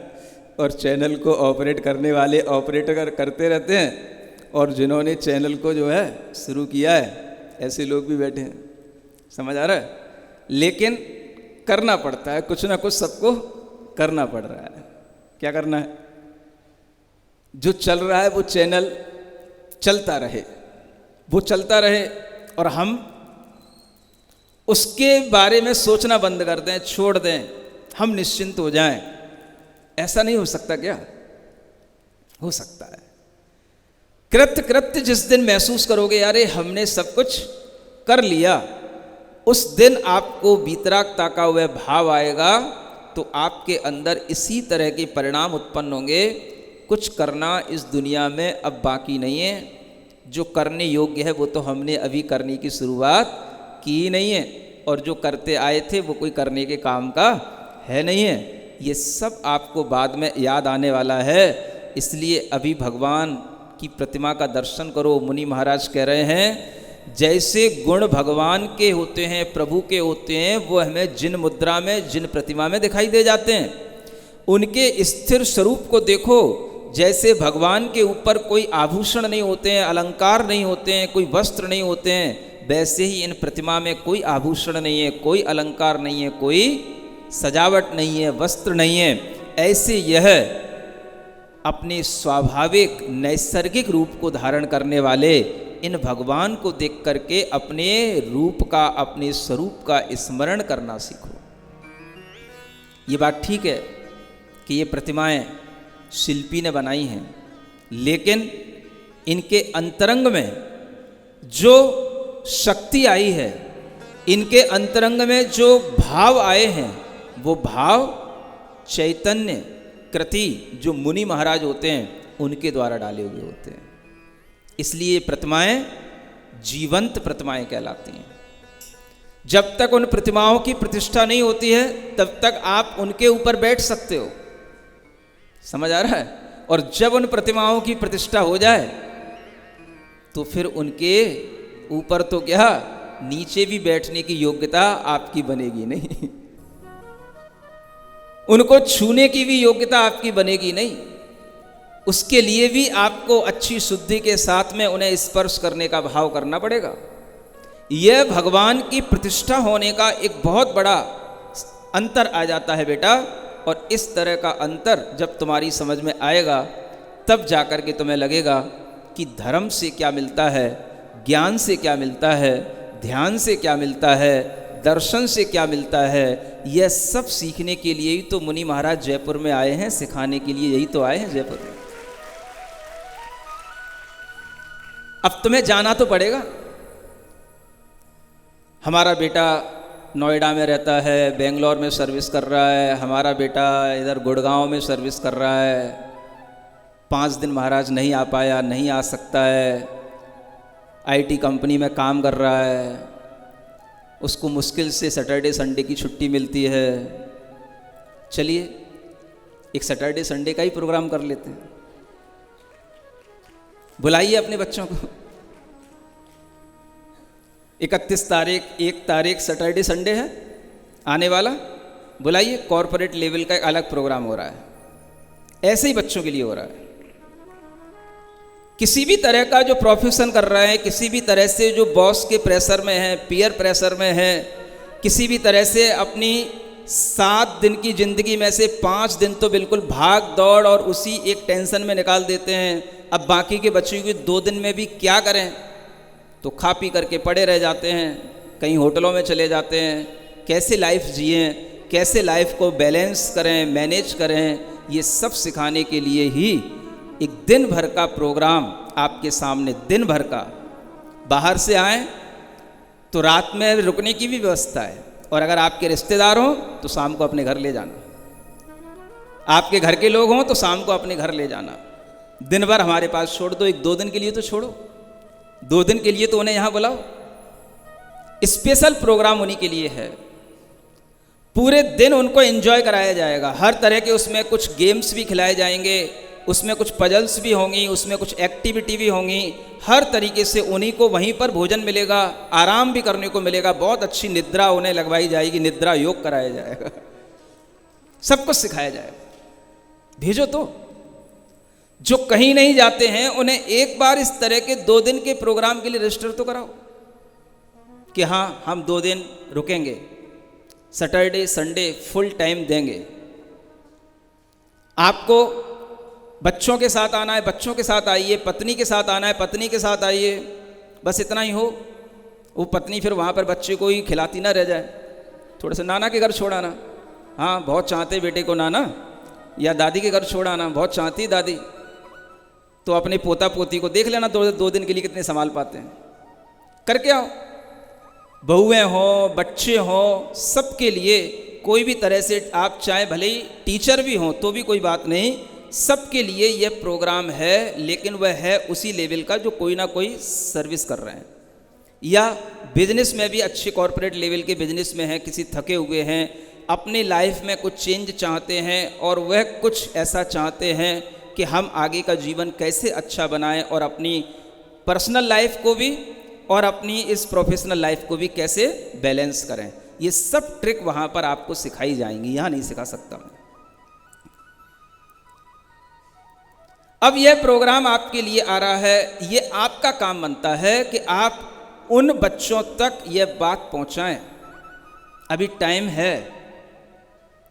और चैनल को ऑपरेट करने वाले ऑपरेटर करते रहते हैं, और जिन्होंने चैनल को जो है शुरू किया है ऐसे लोग भी बैठे हैं। समझ आ रहा है? लेकिन करना पड़ता है, कुछ ना कुछ सबको करना पड़ रहा है। क्या करना है? जो चल रहा है वो चैनल चलता रहे, वो चलता रहे, और हम उसके बारे में सोचना बंद कर दें, छोड़ दें, हम निश्चिंत हो जाएं। ऐसा नहीं हो सकता क्या? हो सकता है। कृत्य कृत्य जिस दिन महसूस करोगे यारे हमने सब कुछ कर लिया, उस दिन आपको वीतरागता का वह भाव आएगा, तो आपके अंदर इसी तरह के परिणाम उत्पन्न होंगे। कुछ करना इस दुनिया में अब बाकी नहीं है, जो करने योग्य है वो तो हमने अभी करने की शुरुआत की नहीं है, और जो करते आए थे वो कोई करने के काम का है नहीं है। ये सब आपको बाद में याद आने वाला है। इसलिए अभी भगवान की प्रतिमा का दर्शन करो। मुनि महाराज कह रहे हैं जैसे गुण भगवान के होते हैं, प्रभु के होते हैं, वो हमें जिन मुद्रा में, जिन प्रतिमा में दिखाई दे जाते हैं। उनके स्थिर स्वरूप को देखो। जैसे भगवान के ऊपर कोई आभूषण नहीं होते हैं, अलंकार नहीं होते हैं, कोई वस्त्र नहीं होते हैं, वैसे ही इन प्रतिमा में कोई आभूषण नहीं है, कोई अलंकार नहीं है, कोई सजावट नहीं है, वस्त्र नहीं है। ऐसे यह अपने स्वाभाविक नैसर्गिक रूप को धारण करने वाले इन भगवान को देख करके अपने रूप का, अपने स्वरूप का स्मरण करना सीखो। ये बात ठीक है कि ये प्रतिमाएं शिल्पी ने बनाई हैं, लेकिन इनके अंतरंग में जो शक्ति आई है, इनके अंतरंग में जो भाव आए हैं, वो भाव चैतन्य कृति जो मुनि महाराज होते हैं उनके द्वारा डाले हुए होते हैं। इसलिए प्रतिमाएं जीवंत प्रतिमाएं कहलाती हैं। जब तक उन प्रतिमाओं की प्रतिष्ठा नहीं होती है तब तक आप उनके ऊपर बैठ सकते हो। समझ आ रहा है? और जब उन प्रतिमाओं की प्रतिष्ठा हो जाए तो फिर उनके ऊपर तो क्या, नीचे भी बैठने की योग्यता आपकी बनेगी नहीं, उनको छूने की भी योग्यता आपकी बनेगी नहीं। उसके लिए भी आपको अच्छी शुद्धि के साथ में उन्हें स्पर्श करने का भाव करना पड़ेगा। यह भगवान की प्रतिष्ठा होने का एक बहुत बड़ा अंतर आ जाता है बेटा। और इस तरह का अंतर जब तुम्हारी समझ में आएगा तब जाकर के तुम्हें लगेगा कि धर्म से क्या मिलता है, ज्ञान से क्या मिलता है, ध्यान से क्या मिलता है, दर्शन से क्या मिलता है। यह सब सीखने के लिए ही तो मुनि महाराज जयपुर में आए हैं, सिखाने के लिए यही तो आए हैं जयपुर में। अब तुम्हें जाना तो पड़ेगा। हमारा बेटा नोएडा में रहता है, बेंगलोर में सर्विस कर रहा है, हमारा बेटा इधर गुड़गांव में सर्विस कर रहा है, 5 दिन महाराज नहीं आ पाया, नहीं आ सकता है, आईटी कंपनी में काम कर रहा है, उसको मुश्किल से सैटरडे संडे की छुट्टी मिलती है। चलिए एक सैटरडे संडे का ही प्रोग्राम कर लेते हैं। बुलाइए अपने बच्चों को। 31 तारीख, 1 तारीख सैटरडे संडे है आने वाला, बुलाइए। कॉरपोरेट लेवल का एक अलग प्रोग्राम हो रहा है, ऐसे ही बच्चों के लिए हो रहा है। किसी भी तरह का जो प्रोफेशन कर रहे हैं, किसी भी तरह से जो बॉस के प्रेशर में है, पीयर प्रेशर में है, किसी भी तरह से अपनी 7 दिन की ज़िंदगी में से 5 दिन तो बिल्कुल भाग दौड़ और उसी एक टेंशन में निकाल देते हैं। अब बाकी के बच्चों के 2 दिन में भी क्या करें, तो खा पी करके पड़े रह जाते हैं, कहीं होटलों में चले जाते हैं। कैसे लाइफ जिएं, कैसे लाइफ को बैलेंस करें, मैनेज करें, ये सब सिखाने के लिए ही एक दिन भर का प्रोग्राम आपके सामने, दिन भर का। बाहर से आएँ तो रात में रुकने की भी व्यवस्था है, और अगर आपके रिश्तेदार हों तो शाम को अपने घर ले जाना, आपके घर के लोग हों तो शाम को अपने घर ले जाना। दिन भर हमारे पास छोड़ दो, 1-2 दिन के लिए तो छोड़ो, 2 दिन के लिए तो उन्हें यहाँ बुलाओ। स्पेशल प्रोग्राम उन्हीं के लिए है। पूरे दिन उनको एंजॉय कराया जाएगा, हर तरह के उसमें कुछ गेम्स भी खिलाए जाएंगे, उसमें कुछ पजल्स भी होंगी, उसमें कुछ एक्टिविटी भी होंगी। हर तरीके से उन्हीं को वहीं पर भोजन मिलेगा, आराम भी करने को मिलेगा, बहुत अच्छी निद्रा उन्हें लगवाई जाएगी, निद्रा योग कराया जाएगा, सब कुछ सिखाया जाएगा। भेजो तो। जो कहीं नहीं जाते हैं उन्हें एक बार इस तरह के 2 दिन के प्रोग्राम के लिए रजिस्टर तो कराओ कि हाँ हम 2 दिन रुकेंगे, सैटरडे संडे फुल टाइम देंगे। आपको बच्चों के साथ आना है, बच्चों के साथ आइए, पत्नी के साथ आना है, पत्नी के साथ आइए, बस इतना ही हो। वो पत्नी फिर वहाँ पर बच्चे को ही खिलाती ना रह जाए, थोड़ा सा नाना के घर छोड़ाना। हाँ बहुत चाहते बेटे को नाना, या दादी के घर छोड़ाना, बहुत चाहती दादी, तो अपने पोता पोती को देख लेना 2 दिन के लिए कितने संभाल पाते हैं, करके आओ। बहुएं हों, बच्चे हों, सबके लिए कोई भी तरह से आप चाहे भले ही टीचर भी हों तो भी कोई बात नहीं, सबके लिए यह प्रोग्राम है। लेकिन वह है उसी लेवल का जो कोई ना कोई सर्विस कर रहे हैं, या बिजनेस में भी अच्छे कॉरपोरेट लेवल के बिजनेस में हैं, किसी थके हुए हैं, अपनी लाइफ में कुछ चेंज चाहते हैं और वह कुछ ऐसा चाहते हैं कि हम आगे का जीवन कैसे अच्छा बनाएं और अपनी पर्सनल लाइफ को भी और अपनी इस प्रोफेशनल लाइफ को भी कैसे बैलेंस करें। ये सब ट्रिक वहाँ पर आपको सिखाई जाएंगी, यहाँ नहीं सिखा सकता मैं। अब यह प्रोग्राम आपके लिए आ रहा है, ये आपका काम बनता है कि आप उन बच्चों तक यह बात पहुँचाएं। अभी टाइम है,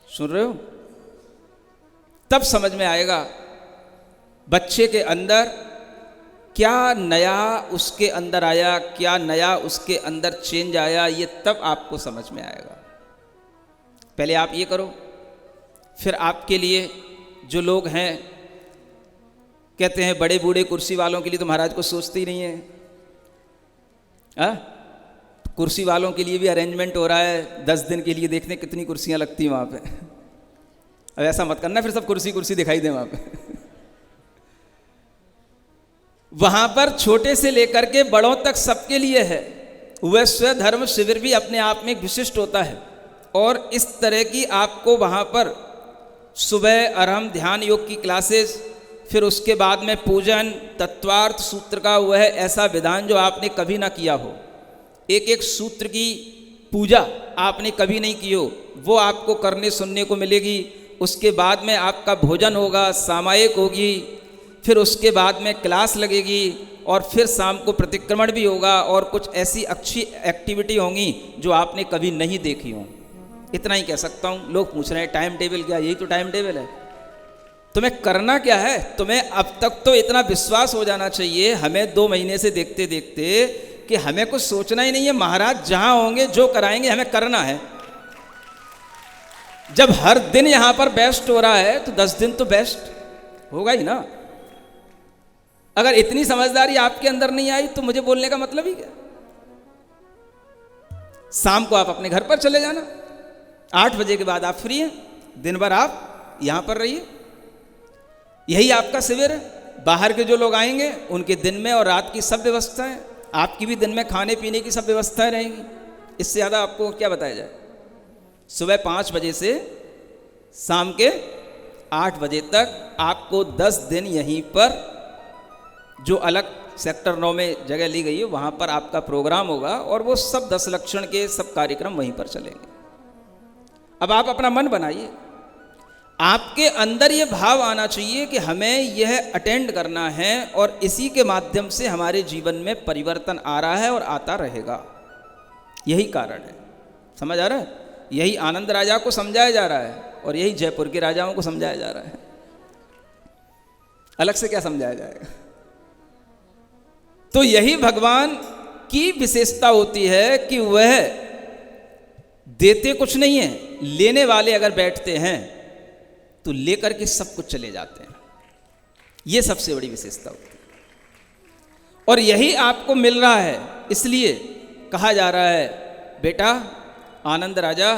सुन रहे हो? तब समझ में आएगा बच्चे के अंदर क्या नया उसके अंदर आया, क्या नया उसके अंदर चेंज आया, ये तब आपको समझ में आएगा। पहले आप ये करो, फिर आपके लिए जो लोग हैं कहते हैं बड़े बूढ़े कुर्सी वालों के लिए तो महाराज को सोचते ही नहीं है। कुर्सी वालों के लिए भी अरेंजमेंट हो रहा है 10 दिन के लिए, देखने कितनी कुर्सियां लगती हैं वहाँ पे। अब ऐसा मत करना फिर सब कुर्सी कुर्सी दिखाई दे वहाँ पे। वहाँ पर छोटे से लेकर के बड़ों तक सबके लिए है। वह स्वधर्म शिविर भी अपने आप में विशिष्ट होता है और इस तरह की आपको वहाँ पर सुबह अरहम ध्यान योग की क्लासेस, फिर उसके बाद में पूजन, तत्वार्थ सूत्र का वह ऐसा विधान जो आपने कभी ना किया हो, एक एक सूत्र की पूजा आपने कभी नहीं की हो, वो आपको करने सुनने को मिलेगी। उसके बाद में आपका भोजन होगा, सामायिक होगी, फिर उसके बाद में क्लास लगेगी और फिर शाम को प्रतिक्रमण भी होगा और कुछ ऐसी अच्छी एक्टिविटी होंगी जो आपने कभी नहीं देखी हो। इतना ही कह सकता हूँ। लोग पूछ रहे हैं टाइम टेबल क्या? यही तो टाइम टेबल है। तुम्हें करना क्या है? तुम्हें अब तक तो इतना विश्वास हो जाना चाहिए हमें 2 महीने से देखते देखते कि हमें कुछ सोचना ही नहीं है, महाराज जहाँ होंगे जो कराएंगे हमें करना है। जब हर दिन यहाँ पर बेस्ट हो रहा है तो 10 दिन तो बेस्ट होगा ही ना। अगर इतनी समझदारी आपके अंदर नहीं आई तो मुझे बोलने का मतलब ही क्या? शाम को आप अपने घर पर चले जाना, 8 बजे के बाद आप फ्री हैं, दिन भर आप यहां पर रहिए, यही आपका शिविर है। बाहर के जो लोग आएंगे उनके दिन में और रात की सब व्यवस्थाएं, आपकी भी दिन में खाने पीने की सब व्यवस्थाएं रहेंगी। इससे ज़्यादा आपको क्या बताया जाए? सुबह 5 बजे से शाम के 8 बजे तक आपको 10 दिन यहीं पर जो अलग सेक्टर 9 में जगह ली गई है वहाँ पर आपका प्रोग्राम होगा और वो सब 10 लक्षण के सब कार्यक्रम वहीं पर चलेंगे। अब आप अपना मन बनाइए, आपके अंदर ये भाव आना चाहिए कि हमें यह अटेंड करना है और इसी के माध्यम से हमारे जीवन में परिवर्तन आ रहा है और आता रहेगा। यही कारण है। समझ आ रहा है? यही आनंद राजा को समझाया जा रहा है और यही जयपुर के राजाओं को समझाया जा रहा है। अलग से क्या समझाया जाएगा? तो यही भगवान की विशेषता होती है कि वह देते कुछ नहीं है, लेने वाले अगर बैठते हैं तो लेकर के सब कुछ चले जाते हैं। यह सबसे बड़ी विशेषता होती है और यही आपको मिल रहा है। इसलिए कहा जा रहा है, बेटा आनंद राजा,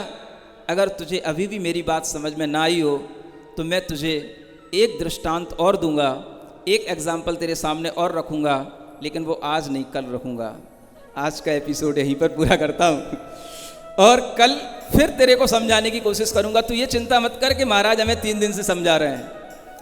अगर तुझे अभी भी मेरी बात समझ में ना आई हो तो मैं तुझे एक दृष्टांत और दूंगा, एक एग्जाम्पल तेरे सामने और रखूंगा, लेकिन वो आज नहीं कल रखूंगा। आज का एपिसोड यहीं पर पूरा करता हूँ और कल फिर तेरे को समझाने की कोशिश करूंगा। तू ये चिंता मत कर कि महाराज हमें 3 दिन से समझा रहे हैं।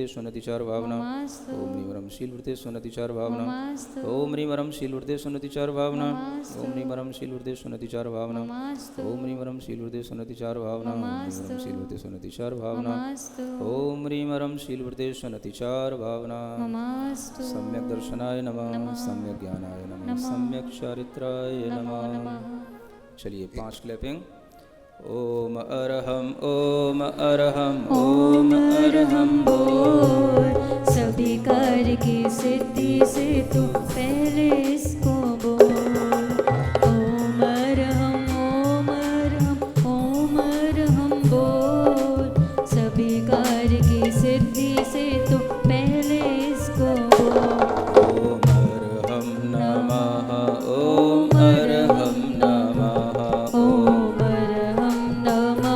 शीलवृते सुनतिचार भावना नमस्तु ओम ह्रीं वरं शीलवृते सुनतिचार भावना नमस्तु ओम ह्रीं वरं शीलवृते सुनतिचार भावना नमस्तु ओम ह्रीं वरं शीलवृते सुनतिचार भावना नमस्तु ओम ह्रीं वरं शीलवृते सुनतिचार भावना ओम ह्रीं वरं शीलवृते सुनतिचार भावना नमस्तु ओम ह्रीं वरं शीलवृते सुनतिचार भावना नमस्तु सम्यक दर्शनाय नमः सम्यक ज्ञानाय नमः सम्यक चारित्राय नमः चलिए 5 क्लैपिंग ओम अरहम ओम अरहम ओम अरहम बोल सभी कार्य की सिद्धि से तू पहले इसको बोल ओम अरहम ओम अरहम ओम अरहम बोल सभी कार्य की सिद्धि से तू पहले इसको बोल ओम अरहम नमः ओम अरहम नमः ओम अरहम नमः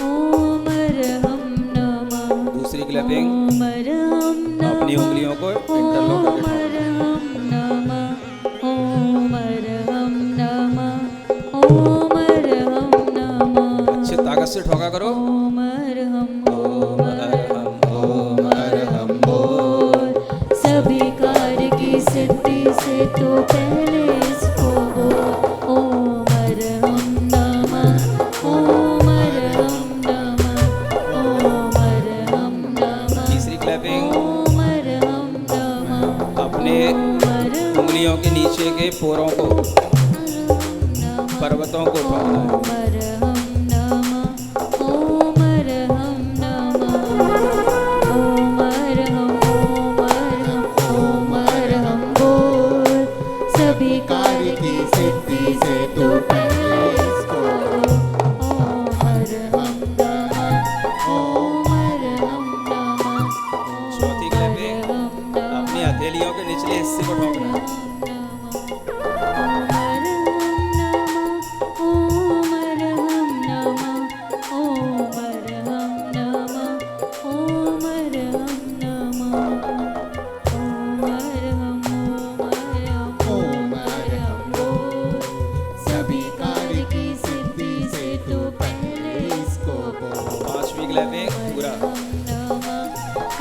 ओम अरहम नमः दूसरी क्लैपिंग ओम अरहम अपनी उंगलियों को इंटरलॉक ओम करके अरहम नमः ओम अरहम नमः ओम अरहम नमः अच्छे ताकत से ठोका करो ओम अरहम ओम अरहम बोल सभी कार्य की सिद्धि से तो पहले इसको बोल ओम अरहम नमः ओम अरहम नमः ओम अरहम नमः तीसरी क्लैपिंग ओम अरहम नमः अपने ओम अरहम उंगलियों के नीचे के पोरों को नमः पर्वतों को ठोकना है ओम अरहम नमः ओम अरहम नमः ओम अरहम ओम अरहम ओम अरहम बोल सभी कार्य की सिद्धि से तू पहले इसको ओम अरहम नमः ओम अरहम नमः चौथी क्लैपिंग अपनी हथेलियों के निचले हिस्से को ठोकना है सभी कार्य की सिद्धि से तू पहले इसको बोल पांचवी क्लैपिंग पूरा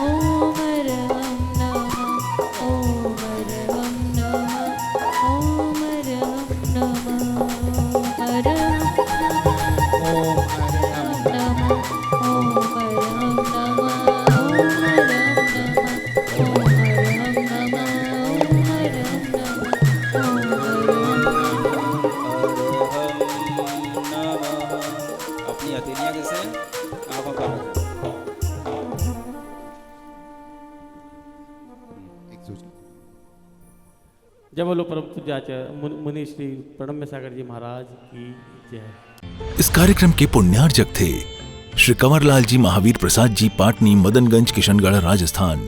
ओम अरहम नमः ओम अरहम नमः ओम अरहम नमः अरहम ओम अरहम नमः ओम अरहम नमः ओम अरहम नमः ओम अरहम नमः ओम अरहम नमः ओम अरहम अपनी हथेलियां कैसे आंखों पर रखें एक सूचना जय बोलो परम पूज्याचार्य मुनि श्री प्रणम्य सागर जी महाराज की जय। इस कार्यक्रम के पुण्यार्जक थे श्री कंवरलाल जी महावीर प्रसाद जी पाटनी मदनगंज किशनगढ़ राजस्थान।